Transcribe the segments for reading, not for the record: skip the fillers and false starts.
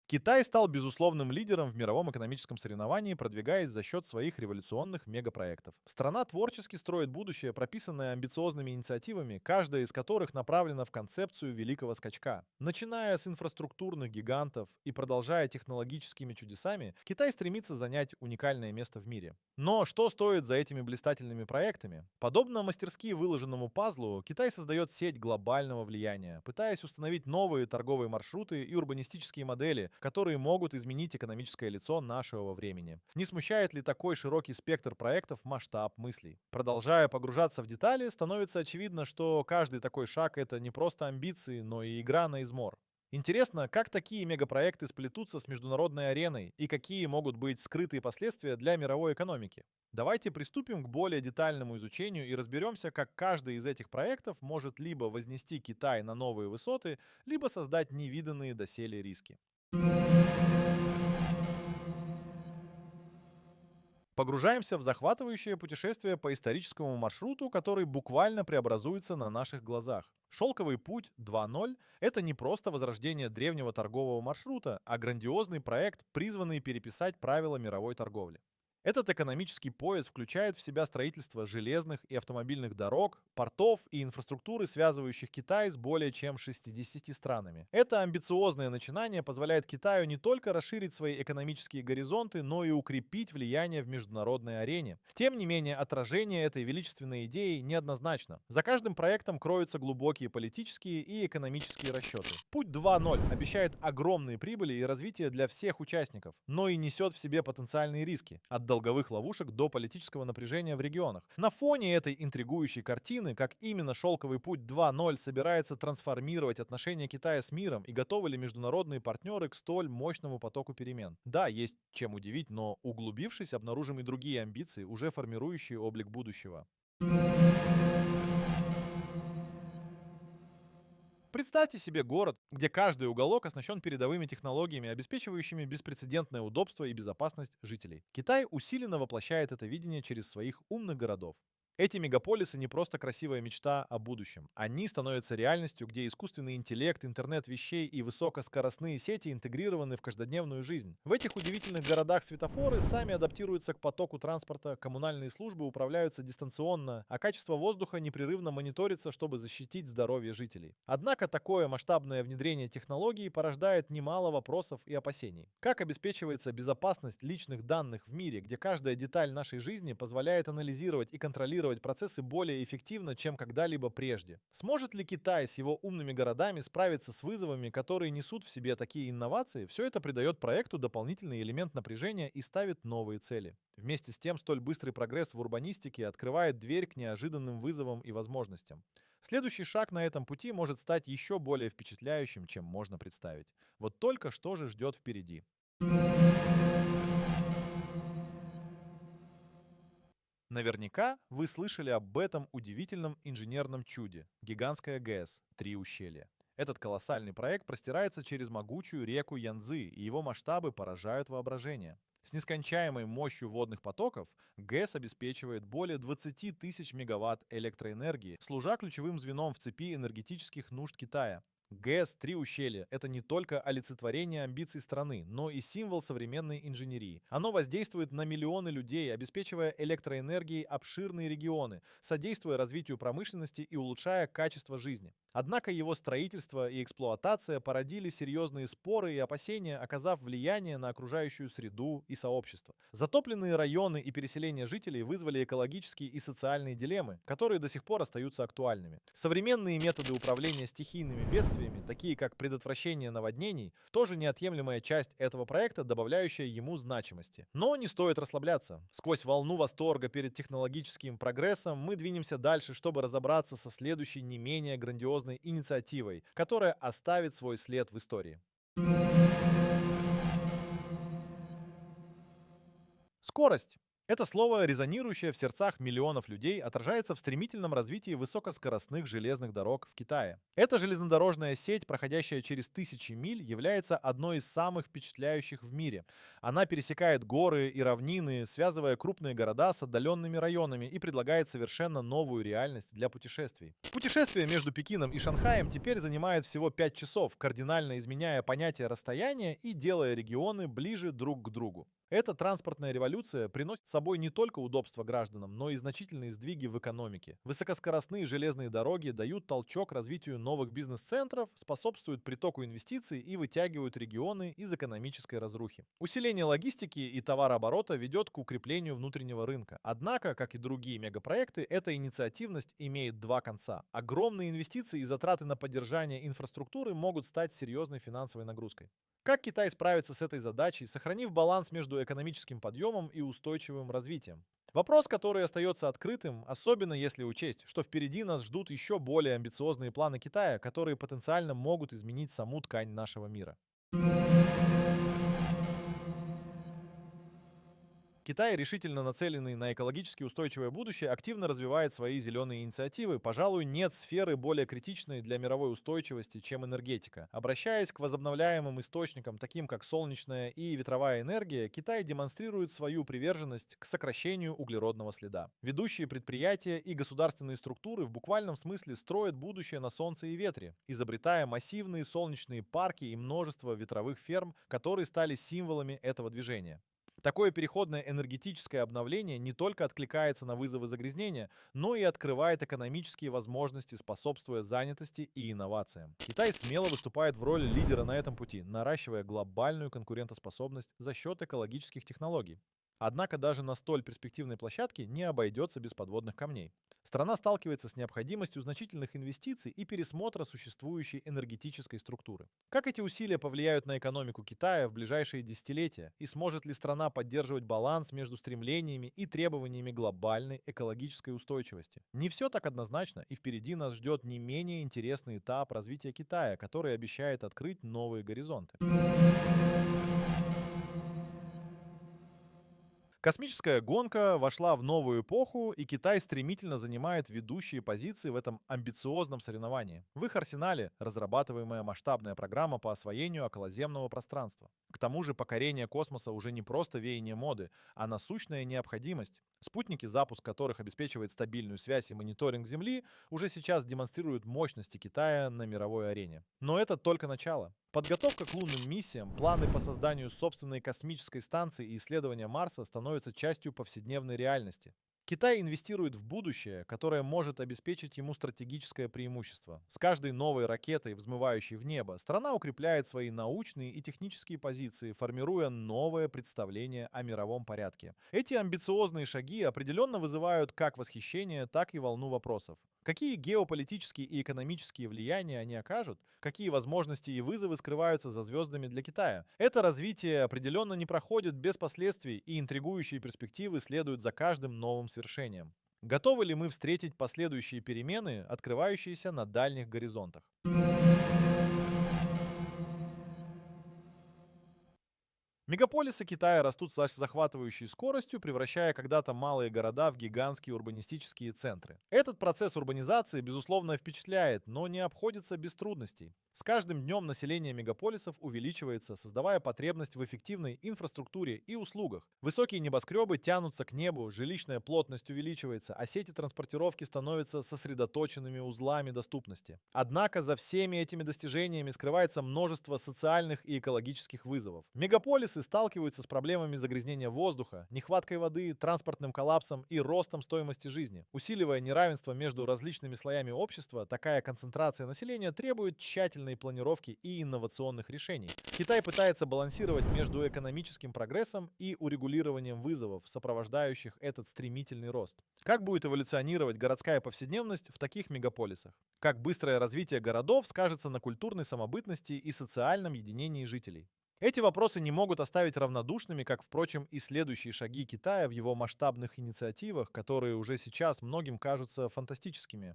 Китай стал безусловным лидером в мировом экономическом соревновании, продвигаясь за счет своих революционных мегапроектов. Страна творчески строит будущее, прописанное амбициозными инициативами, каждая из которых направлена в концепцию великого скачка. Начиная с инфраструктурных гигантов и продолжая технологическими чудесами, Китай стремится занять уникальное место в мире. Но что стоит за этими блистательными проектами? Подобно мастерски выложенному пазлу, Китай создает сеть глобального влияния, пытаясь установить новые торговые маршруты и урбанистические модели, которые могут изменить экономическое лицо нашего времени. Не смущает ли такой широкий спектр проектов масштаб мыслей? Продолжая погружаться в детали, становится очевидно, что каждый такой шаг — это не просто амбиции, но и игра на измор. Интересно, как такие мегапроекты сплетутся с международной ареной и какие могут быть скрытые последствия для мировой экономики. Давайте приступим к более детальному изучению и разберемся, как каждый из этих проектов может либо вознести Китай на новые высоты, либо создать невиданные доселе риски. Погружаемся в захватывающее путешествие по историческому маршруту, который буквально преобразуется на наших глазах. Шелковый путь 2.0— это не просто возрождение древнего торгового маршрута, а грандиозный проект, призванный переписать правила мировой торговли. Этот экономический пояс включает в себя строительство железных и автомобильных дорог, портов и инфраструктуры, связывающих Китай с более чем 60 странами. Это амбициозное начинание позволяет Китаю не только расширить свои экономические горизонты, но и укрепить влияние в международной арене. Тем не менее, отражение этой величественной идеи неоднозначно. За каждым проектом кроются глубокие политические и экономические расчеты. Путь 2.0 обещает огромные прибыли и развитие для всех участников, но и несет в себе потенциальные риски — от долговых ловушек до политического напряжения в регионах. На фоне этой интригующей картины, как именно «Шелковый путь 2.0» собирается трансформировать отношения Китая с миром и готовы ли международные партнеры к столь мощному потоку перемен. Да, есть чем удивить, но углубившись, обнаружим и другие амбиции, уже формирующие облик будущего. Представьте себе город, где каждый уголок оснащен передовыми технологиями, обеспечивающими беспрецедентное удобство и безопасность жителей. Китай усиленно воплощает это видение через своих умных городов. Эти мегаполисы не просто красивая мечта о будущем. Они становятся реальностью, где искусственный интеллект, интернет вещей и высокоскоростные сети интегрированы в каждодневную жизнь. В этих удивительных городах светофоры сами адаптируются к потоку транспорта, коммунальные службы управляются дистанционно, а качество воздуха непрерывно мониторится, чтобы защитить здоровье жителей. Однако такое масштабное внедрение технологий порождает немало вопросов и опасений. Как обеспечивается безопасность личных данных в мире, где каждая деталь нашей жизни позволяет анализировать и контролировать процессы более эффективно, чем когда-либо прежде? Сможет ли Китай с его умными городами справиться с вызовами, которые несут в себе такие инновации? Все это придает проекту дополнительный элемент напряжения и ставит новые цели. Вместе с тем, столь быстрый прогресс в урбанистике открывает дверь к неожиданным вызовам и возможностям. Следующий шаг на этом пути может стать еще более впечатляющим, чем можно представить. Вот только что же ждет впереди. Наверняка вы слышали об этом удивительном инженерном чуде — гигантская ГЭС «Три ущелья». Этот колоссальный проект простирается через могучую реку Янцзы, и его масштабы поражают воображение. С нескончаемой мощью водных потоков ГЭС обеспечивает более 20 тысяч мегаватт электроэнергии, служа ключевым звеном в цепи энергетических нужд Китая. ГЭС «Три ущелья» — это не только олицетворение амбиций страны, но и символ современной инженерии. Оно воздействует на миллионы людей, обеспечивая электроэнергией обширные регионы, содействуя развитию промышленности и улучшая качество жизни. Однако его строительство и эксплуатация породили серьезные споры и опасения, оказав влияние на окружающую среду и сообщество. Затопленные районы и переселение жителей вызвали экологические и социальные дилеммы, которые до сих пор остаются актуальными. Современные методы управления стихийными бедствиями, такие как предотвращение наводнений, тоже неотъемлемая часть этого проекта, добавляющая ему значимости. Но не стоит расслабляться. Сквозь волну восторга перед технологическим прогрессом мы двинемся дальше, чтобы разобраться со следующей не менее грандиозной инициативой, которая оставит свой след в истории. Скорость. Это слово, резонирующее в сердцах миллионов людей, отражается в стремительном развитии высокоскоростных железных дорог в Китае. Эта железнодорожная сеть, проходящая через тысячи миль, является одной из самых впечатляющих в мире. Она пересекает горы и равнины, связывая крупные города с отдаленными районами и предлагает совершенно новую реальность для путешествий. Путешествие между Пекином и Шанхаем теперь занимает всего 5 часов, кардинально изменяя понятие расстояния и делая регионы ближе друг к другу. Эта транспортная революция приносит с собой не только удобства гражданам, но и значительные сдвиги в экономике. Высокоскоростные железные дороги дают толчок развитию новых бизнес-центров, способствуют притоку инвестиций и вытягивают регионы из экономической разрухи. Усиление логистики и товарооборота ведет к укреплению внутреннего рынка. Однако, как и другие мегапроекты, эта инициативность имеет два конца. Огромные инвестиции и затраты на поддержание инфраструктуры могут стать серьезной финансовой нагрузкой. Как Китай справится с этой задачей, сохранив баланс между экономическим подъемом и устойчивым развитием? Вопрос, который остается открытым, особенно если учесть, что впереди нас ждут еще более амбициозные планы Китая, которые потенциально могут изменить саму ткань нашего мира. Китай, решительно нацеленный на экологически устойчивое будущее, активно развивает свои зеленые инициативы. Пожалуй, нет сферы более критичной для мировой устойчивости, чем энергетика. Обращаясь к возобновляемым источникам, таким как солнечная и ветровая энергия, Китай демонстрирует свою приверженность к сокращению углеродного следа. Ведущие предприятия и государственные структуры в буквальном смысле строят будущее на солнце и ветре, изобретая массивные солнечные парки и множество ветровых ферм, которые стали символами этого движения. Такое переходное энергетическое обновление не только откликается на вызовы загрязнения, но и открывает экономические возможности, способствуя занятости и инновациям. Китай смело выступает в роли лидера на этом пути, наращивая глобальную конкурентоспособность за счет экологических технологий. Однако даже на столь перспективной площадке не обойдется без подводных камней. Страна сталкивается с необходимостью значительных инвестиций и пересмотра существующей энергетической структуры. Как эти усилия повлияют на экономику Китая в ближайшие десятилетия и сможет ли страна поддерживать баланс между стремлениями и требованиями глобальной экологической устойчивости? Не все так однозначно, и впереди нас ждет не менее интересный этап развития Китая, который обещает открыть новые горизонты. Космическая гонка вошла в новую эпоху, и Китай стремительно занимает ведущие позиции в этом амбициозном соревновании. В их арсенале разрабатываемая масштабная программа по освоению околоземного пространства. К тому же покорение космоса уже не просто веяние моды, а насущная необходимость. Спутники, запуск которых обеспечивает стабильную связь и мониторинг Земли, уже сейчас демонстрируют мощности Китая на мировой арене. Но это только начало. Подготовка к лунным миссиям, планы по созданию собственной космической станции и исследования Марса становятся частью повседневной реальности. Китай инвестирует в будущее, которое может обеспечить ему стратегическое преимущество. С каждой новой ракетой, взмывающей в небо, страна укрепляет свои научные и технические позиции, формируя новое представление о мировом порядке. Эти амбициозные шаги определенно вызывают как восхищение, так и волну вопросов. Какие геополитические и экономические влияния они окажут? Какие возможности и вызовы скрываются за звездами для Китая? Это развитие определенно не проходит без последствий, и интригующие перспективы следуют за каждым новым свершением. Готовы ли мы встретить последующие перемены, открывающиеся на дальних горизонтах? Мегаполисы Китая растут с захватывающей скоростью, превращая когда-то малые города в гигантские урбанистические центры. Этот процесс урбанизации, безусловно, впечатляет, но не обходится без трудностей. С каждым днем население мегаполисов увеличивается, создавая потребность в эффективной инфраструктуре и услугах. Высокие небоскребы тянутся к небу, жилищная плотность увеличивается, а сети транспортировки становятся сосредоточенными узлами доступности. Однако за всеми этими достижениями скрывается множество социальных и экологических вызовов. Мегаполисы сталкиваются с проблемами загрязнения воздуха, нехваткой воды, транспортным коллапсом и ростом стоимости жизни. Усиливая неравенство между различными слоями общества, такая концентрация населения требует тщательной планировки и инновационных решений. Китай пытается балансировать между экономическим прогрессом и урегулированием вызовов, сопровождающих этот стремительный рост. Как будет эволюционировать городская повседневность в таких мегаполисах? Как быстрое развитие городов скажется на культурной самобытности и социальном единении жителей? Эти вопросы не могут оставить равнодушными, как, впрочем, и следующие шаги Китая в его масштабных инициативах, которые уже сейчас многим кажутся фантастическими.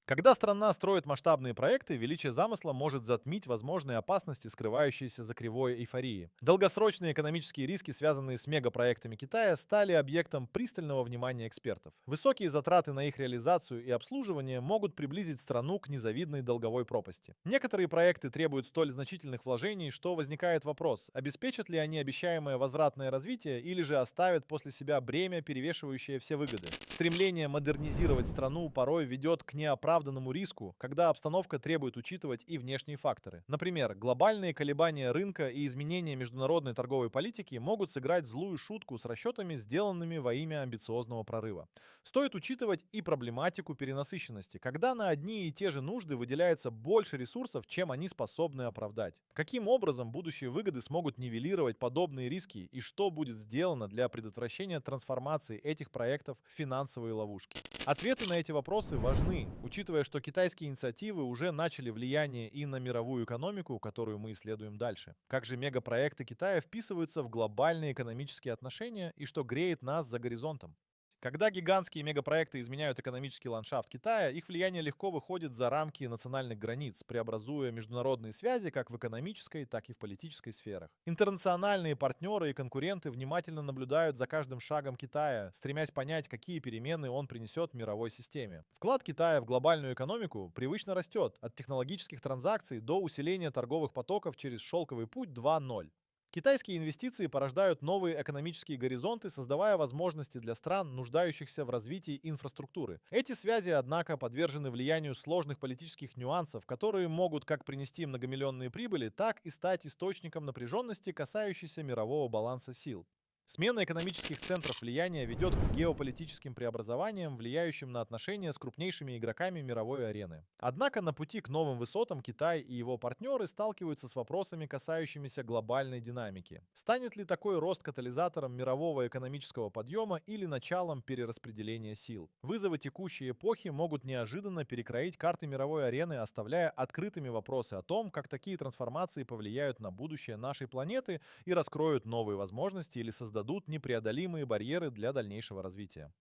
Когда страна строит масштабные проекты, величие замысла может затмить возможные опасности, скрывающиеся за кривой эйфории. Долгосрочные экономические риски, связанные с мегапроектами Китая, стали объектом пристального внимания экспертов. Высокие затраты на их реализацию и обслуживание могут приблизить страну к незавидной долговой пропасти. Некоторые проекты требуют столь значительных вложений, что возникает вопрос, обеспечат ли они обещаемое возвратное развитие или же оставят после себя бремя, перевешивающее все выгоды. Стремление модернизировать страну порой ведет к неоправданному риску, когда обстановка требует учитывать и внешние факторы. Например, глобальные колебания рынка и изменения международной торговой политики могут сыграть злую шутку с расчетами, сделанными во имя амбициозного прорыва. Стоит учитывать и проблематику перенасыщенности, когда на одни и те же нужды выделяется больше ресурсов, чем они способны оправдать. Каким образом будущие выгоды смогут нивелировать подобные риски и что будет сделано для предотвращения трансформации этих проектов в финансовые ловушки? Ответы на эти вопросы важны, учитывая, что китайские инициативы уже начали влияние и на мировую экономику, которую мы исследуем дальше. Как же мегапроекты Китая вписываются в глобальные экономические отношения и что греет нас за горизонтом? Когда гигантские мегапроекты изменяют экономический ландшафт Китая, их влияние легко выходит за рамки национальных границ, преобразуя международные связи как в экономической, так и в политической сферах. Интернациональные партнеры и конкуренты внимательно наблюдают за каждым шагом Китая, стремясь понять, какие перемены он принесет мировой системе. Вклад Китая в глобальную экономику привычно растет, от технологических транзакций до усиления торговых потоков через шелковый путь 2.0. Китайские инвестиции порождают новые экономические горизонты, создавая возможности для стран, нуждающихся в развитии инфраструктуры. Эти связи, однако, подвержены влиянию сложных политических нюансов, которые могут как принести многомиллионные прибыли, так и стать источником напряженности, касающейся мирового баланса сил. Смена экономических центров влияния ведет к геополитическим преобразованиям, влияющим на отношения с крупнейшими игроками мировой арены. Однако на пути к новым высотам Китай и его партнеры сталкиваются с вопросами, касающимися глобальной динамики. Станет ли такой рост катализатором мирового экономического подъема или началом перераспределения сил? Вызовы текущей эпохи могут неожиданно перекроить карты мировой арены, оставляя открытыми вопросы о том, как такие трансформации повлияют на будущее нашей планеты и раскроют новые возможности или создадут непреодолимые барьеры для дальнейшего развития.